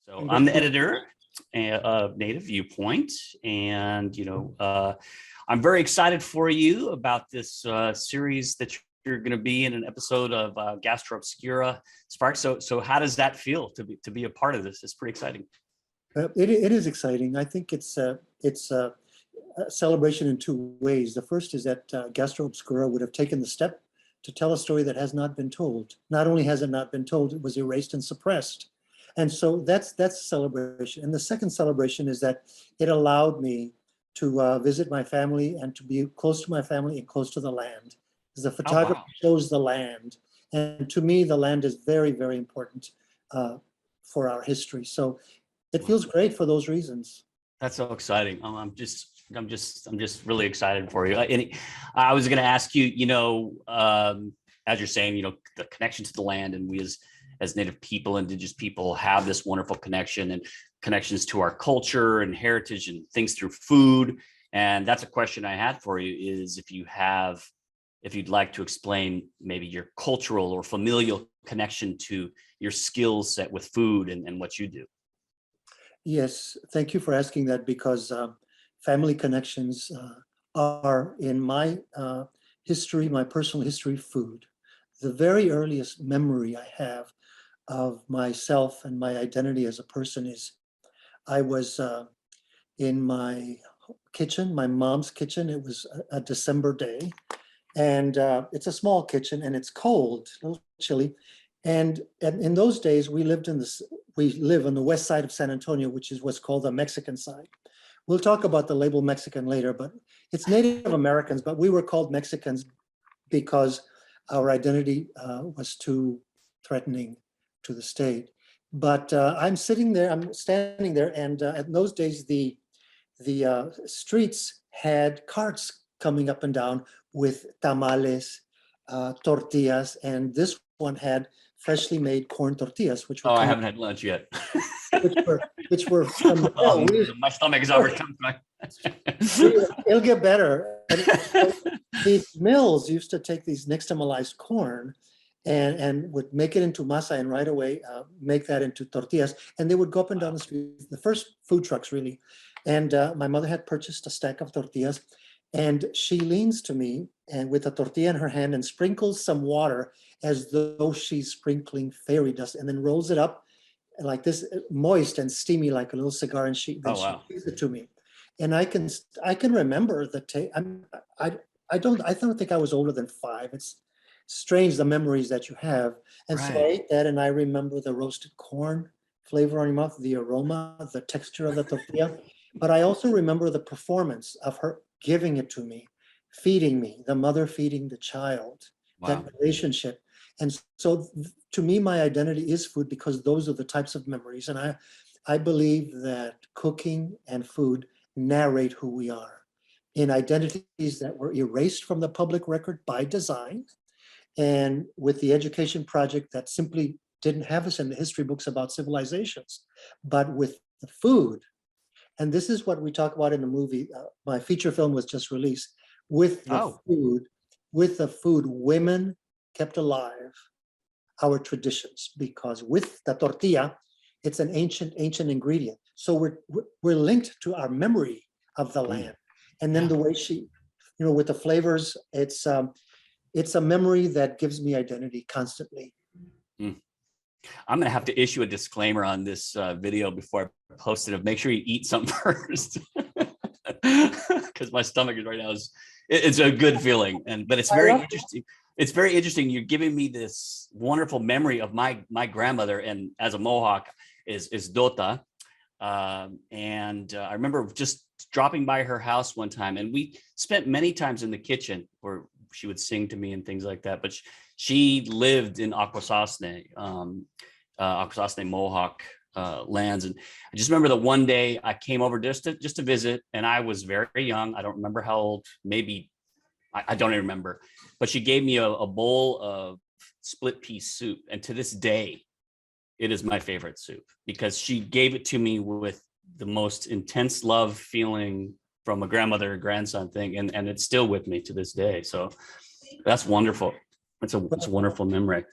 So I'm the editor of Native Viewpoint, and I'm very excited for you about this series that you're going to be in an episode of Gastro Obscura Spark. So how does that feel to be a part of this? It's pretty exciting. It is exciting. I think it's a celebration in two ways. The first is that Gastro Obscura would have taken the step to tell a story that has not been told. Not only has it not been told, it was erased and suppressed. And so that's a celebration. And the second celebration is that it allowed me to visit my family and to be close to my family and close to the land. Because the photography shows the land. And to me, the land is very, very important for our history. So it feels great for those reasons. That's so exciting. I'm just really excited for you. And I was going to ask you, as you're saying, the connection to the land, and we as Native people, Indigenous people, have this wonderful connection and connections to our culture and heritage and things through food. And that's a question I had for you: is if you'd like to explain maybe your cultural or familial connection to your skill set with food and what you do. Yes, thank you for asking that, because family connections are in my history, my personal history, food. The very earliest memory I have of myself and my identity as a person is I was in my kitchen, my mom's kitchen. It was a December day, and it's a small kitchen and it's cold, a little chilly. And in those days, we live on the west side of San Antonio, which is what's called the Mexican side. We'll talk about the label Mexican later, but it's Native Americans, but we were called Mexicans because our identity was too threatening to the state. But I'm standing there, and in those days, the streets had carts coming up and down with tamales, tortillas, and this one had freshly made corn tortillas, which were I haven't had lunch yet. which were my stomach is overcome. It'll get better. These mills used to take these nixtamalized corn and would make it into masa, and right away make that into tortillas, and they would go up and down the street, the first food trucks really. And my mother had purchased a stack of tortillas, and she leans to me and with a tortilla in her hand and sprinkles some water as though she's sprinkling fairy dust, and then rolls it up like this, moist and steamy like a little cigar, and she gives it to me. And I can remember the taste. I don't think I was older than 5. It's strange, the memories that you have. And so I ate that, and I remember the roasted corn flavor on your mouth, the aroma, the texture of the tortilla. But I also remember the performance of her giving it to me, feeding me, the mother feeding the child, that relationship. And so to me, my identity is food, because those are the types of memories. And I believe that cooking and food narrate who we are in identities that were erased from the public record by design, and with the education project that simply didn't have us in the history books about civilizations, but with the food. And this is what we talk about in the movie. My feature film was just released. With the food, women kept alive our traditions, because with the tortilla, it's an ancient ingredient. So we're linked to our memory of the land. And then the way she, with the flavors, it's a memory that gives me identity constantly. I'm going to have to issue a disclaimer on this video before I post it. Make sure you eat something first, because my stomach is right now it's a good feeling, but it's very interesting. It's very interesting. You're giving me this wonderful memory of my grandmother, and as a Mohawk is Dota. And I remember just dropping by her house one time, and we spent many times in the kitchen where she would sing to me and things like that. But she lived in Akwesasne Mohawk lands. And I just remember that one day I came over just to visit, and I was very young. I don't remember how old, maybe, I don't even remember, but she gave me a bowl of split pea soup. And to this day, it is my favorite soup, because she gave it to me with the most intense love feeling from a grandmother grandson thing. And it's still with me to this day. So that's wonderful. It's a wonderful memory.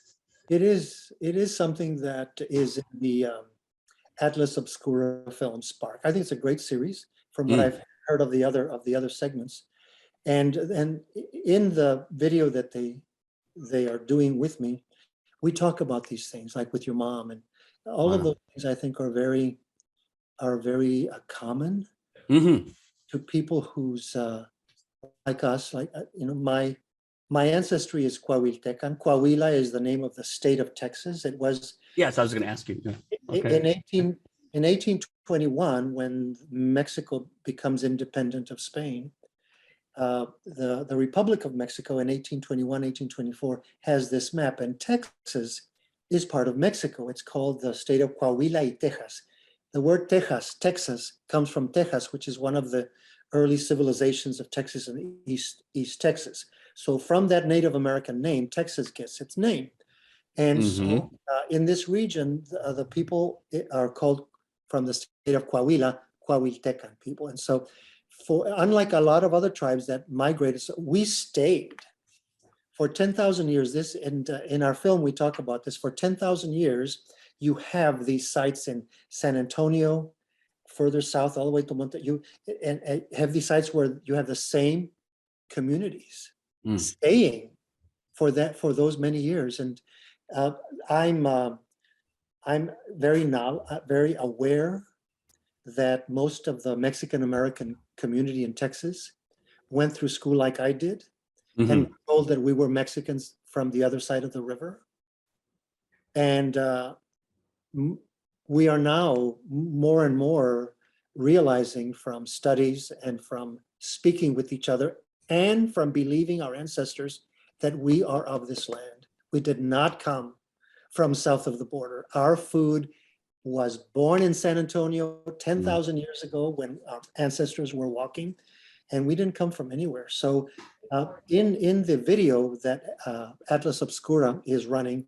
It is something that is in the Atlas Obscura film Spark. I think it's a great series from what I've heard of the other segments. And in the video that they are doing with me, we talk about these things, like with your mom, and all of those things I think are very common to people who's like us. Like my ancestry is Coahuiltecan. Coahuila is the name of the state of Texas. It was Yes, I was going to ask you. Yeah. Okay. in 1821, when Mexico becomes independent of Spain. The Republic of Mexico in 1821, 1824 has this map, and Texas is part of Mexico. It's called the state of Coahuila y Texas. The word Texas, comes from Texas, which is one of the early civilizations of Texas and East Texas. So from that Native American name, Texas gets its name. And so in this region, the people are called, from the state of Coahuila, Coahuiltecan people. And so unlike a lot of other tribes that migrated, we stayed for 10,000 years. This, and in our film, we talk about this. For 10,000 years, you have these sites in San Antonio, further south, all the way to Monte. And have these sites where you have the same communities staying for those many years. And I'm very aware that most of the Mexican American community in Texas went through school like I did, and told that we were Mexicans from the other side of the river. And we are now more and more realizing from studies and from speaking with each other and from believing our ancestors that we are of this land. We did not come from south of the border. Our food was born in San Antonio 10,000 years ago when our ancestors were walking, and we didn't come from anywhere. So in the video that Atlas Obscura is running,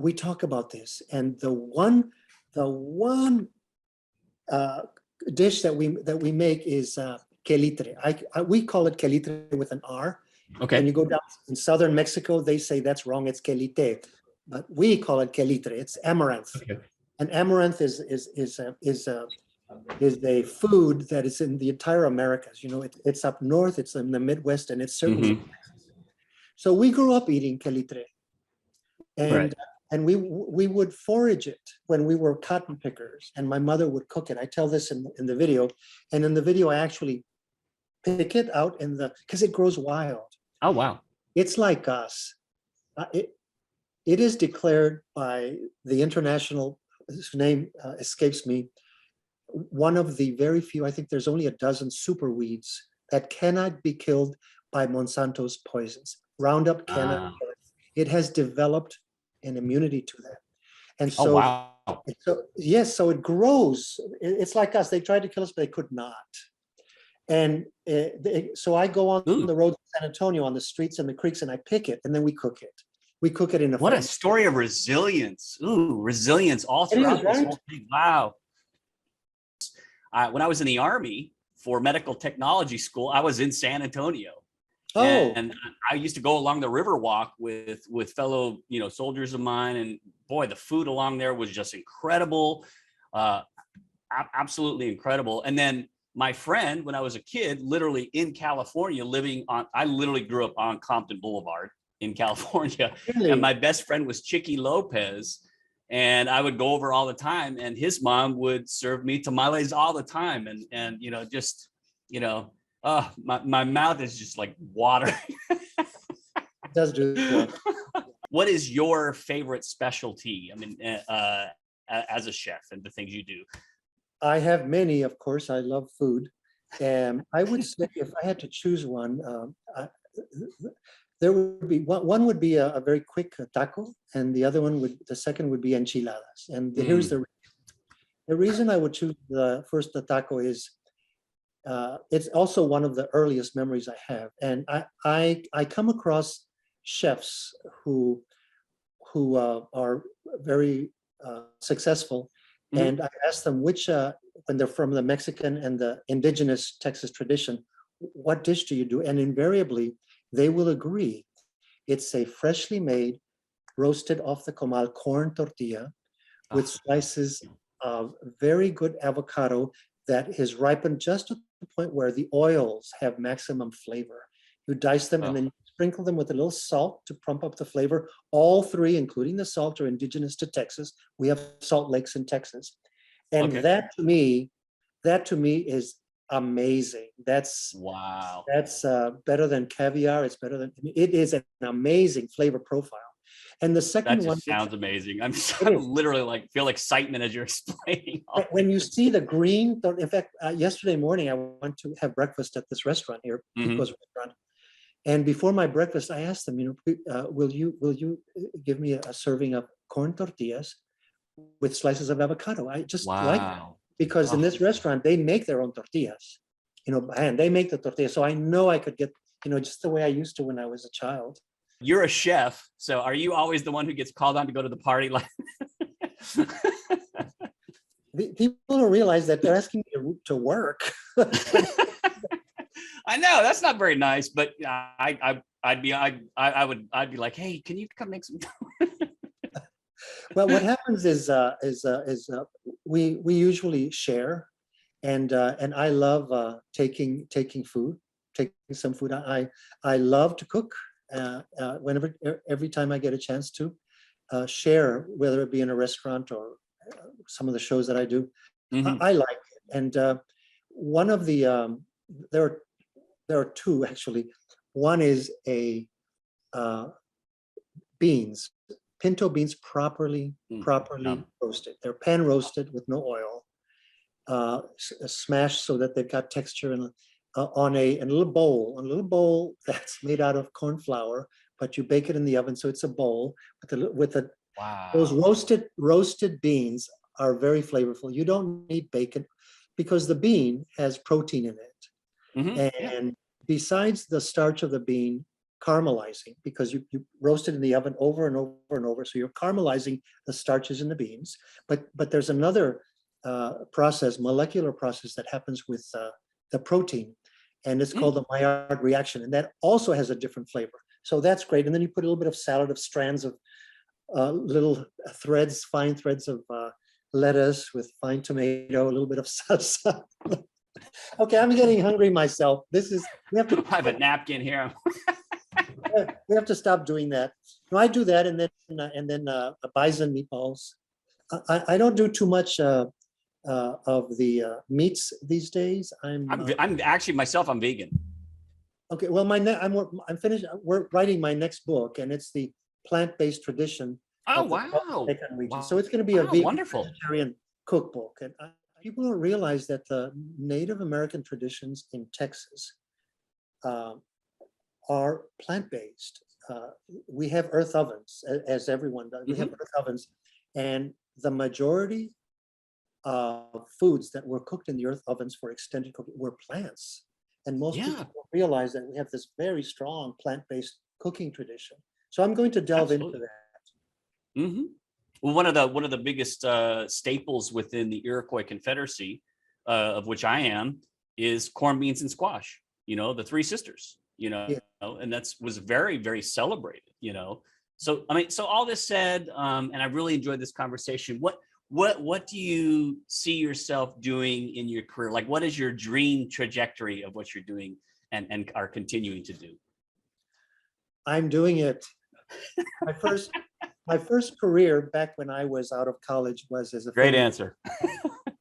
we talk about this. And the one dish that we make is quelitre. We call it quelitre with an R. Okay. When you go down in southern Mexico, they say that's wrong, it's quelite. But we call it quelitre. It's amaranth. Okay. And amaranth is a food that is in the entire Americas. You know, it's up north, it's in the Midwest, and it's certainly. So we grew up eating quelitre, and we would forage it when we were cotton pickers, and my mother would cook it. I tell this in the video, and in the video I actually pick it out because it grows wild. Oh wow! It's like us. It is declared by the international, whose name escapes me, one of the very few, I think there's only a dozen super weeds that cannot be killed by Monsanto's poisons. Roundup cannot kill it. It has developed an immunity to that. And so, wow. So it grows. It's like us. They tried to kill us, but they could not. And so I go on the road to San Antonio, on the streets and the creeks, and I pick it, and then we cook it. We cook it in a. What a story of resilience! Ooh, resilience all throughout this whole thing. Wow. When I was in the Army for medical technology school, I was in San Antonio. Oh. And I used to go along the river walk with fellow, soldiers of mine, and boy, the food along there was just incredible, absolutely incredible. And then my friend, when I was a kid, literally in California, I literally grew up on Compton Boulevard in California. Really? And my best friend was Chicky Lopez, and I would go over all the time, and his mom would serve me tamales all the time, and my mouth is just like water. It does do that. What is your favorite specialty? I mean, as a chef, and the things you do. I have many, of course. I love food, and I would say if I had to choose one, there would be one would be a very quick taco, and the second would be enchiladas. And here's the reason I would choose the taco is it's also one of the earliest memories I have, and I come across chefs who are very successful, and I ask them which when they're from the Mexican and the indigenous Texas tradition, what dish do you do? And invariably they will agree it's a freshly made, roasted off the comal corn tortilla with slices of very good avocado that is ripened just at the point where the oils have maximum flavor. You dice them and then you sprinkle them with a little salt to pump up the flavor. All three, including the salt, are indigenous to Texas. We have salt lakes in Texas. And that to me is amazing. That's better than caviar. It's better than, it is an amazing flavor profile. And the second one sounds amazing. I'm literally like feel excitement as you're explaining. When you see the green, in fact, yesterday morning I went to have breakfast at this restaurant here, Pico's restaurant. And before my breakfast, I asked them, will you give me a serving of corn tortillas with slices of avocado? I just like it because in this restaurant they make their own tortillas, and they make the tortillas. So I know I could get, just the way I used to when I was a child. You're a chef, so are you always the one who gets called on to go to the party? Like, people don't realize that they're asking me to work. I know that's not very nice, but I'd be like, hey, can you come make some? Well, what happens is we usually share, and I love taking some food. I love to cook. Every time I get a chance to share, whether it be in a restaurant or some of the shows that I do, I like it. And one of the there are two actually. One is a beans, pinto beans, properly roasted. They're pan roasted with no oil, smashed so that they've got texture and on a little bowl that's made out of corn flour, but you bake it in the oven, so it's a bowl with a those roasted beans are very flavorful. You don't need bacon because the bean has protein in it, and besides the starch of the bean caramelizing, because you roast it in the oven over and over and over, so you're caramelizing the starches in the beans. But there's another molecular process that happens with the protein, and it's called the Maillard reaction, and that also has a different flavor. So that's great. And then you put a little bit of salad of strands of little fine threads of lettuce with fine tomato, a little bit of salsa. Okay, I'm getting hungry myself. We have to I have a napkin here. we have to stop doing that. No, I do that, and then bison meatballs. I don't do too much of the meats these days. I'm actually myself. I'm vegan. Okay, well, I'm finished. We're writing my next book, and it's the plant-based tradition. Oh wow! Region. So it's going to be a vegan vegetarian cookbook, and people don't realize that the Native American traditions in Texas are plant-based. We have earth ovens, as everyone does. We have earth ovens, and the majority of foods that were cooked in the earth ovens for extended cooking were plants. And most people don't realize that we have this very strong plant-based cooking tradition. So I'm going to delve into that. Well, one of the biggest staples within the Iroquois Confederacy, of which I am, is corn, beans, and squash. The three sisters. And was very, very celebrated. So I mean, so all this said, and I really enjoyed this conversation. What do you see yourself doing in your career? Like, what is your dream trajectory of what you're doing and are continuing to do? I'm doing it. My first career back when I was out of college was as a great answer.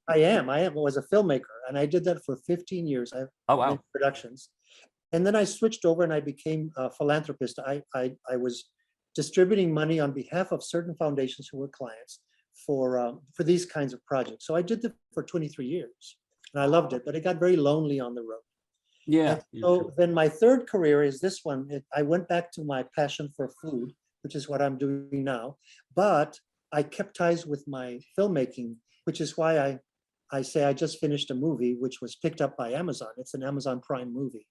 I was a filmmaker, and I did that for 15 years. Oh wow! Productions, and then I switched over and I became a philanthropist. I was distributing money on behalf of certain foundations who were clients for these kinds of projects. So I did that for 23 years, and I loved it. But it got very lonely on the road. Yeah. So then my third career is this one. I went back to my passion for food, which is what I'm doing now. But I kept ties with my filmmaking, which is why I say I just finished a movie which was picked up by Amazon. It's an Amazon Prime movie.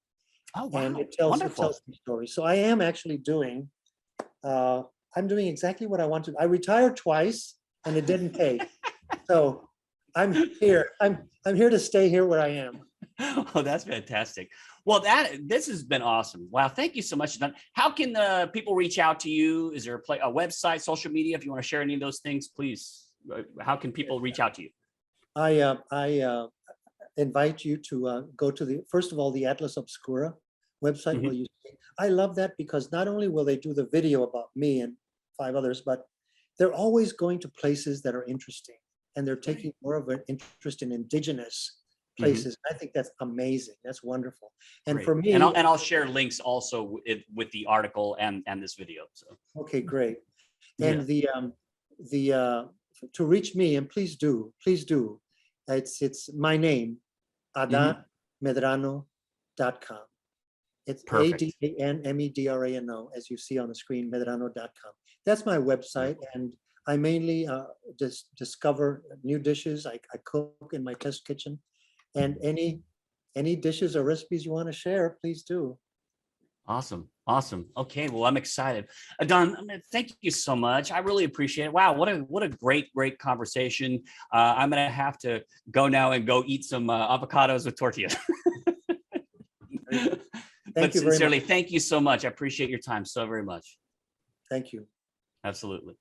Oh, wow. And it tells the story. So I am actually doing, I'm doing exactly what I want to. I retired twice and it didn't pay. So I'm here. I'm here to stay here where I am. Oh, that's fantastic. Well, this has been awesome. Wow. Thank you so much. How can people reach out to you? Is there a website, social media? If you want to share any of those things, please. how can people reach out to you? I invite you to go to first of all, the Atlas Obscura website. Where I love that because not only will they do the video about me and 5 others, but they're always going to places that are interesting, and they're taking more of an interest in indigenous places. I think that's amazing. That's wonderful. And Great. for me, and I'll share links also with the article and this video. So okay, great. And to reach me, and please do, it's my name, AdánMedrano.com. It's ADANMEDRANO, as you see on the screen, Medrano.com. That's my website, and I mainly just discover new dishes. I cook in my test kitchen, and any dishes or recipes you want to share, please do. Awesome. Okay, well, I'm excited. Adán, thank you so much. I really appreciate it. Wow, what a great conversation. I'm gonna have to go now and go eat some avocados with tortillas. Thank you very much. Thank you so much. I appreciate your time so very much. Thank you. Absolutely.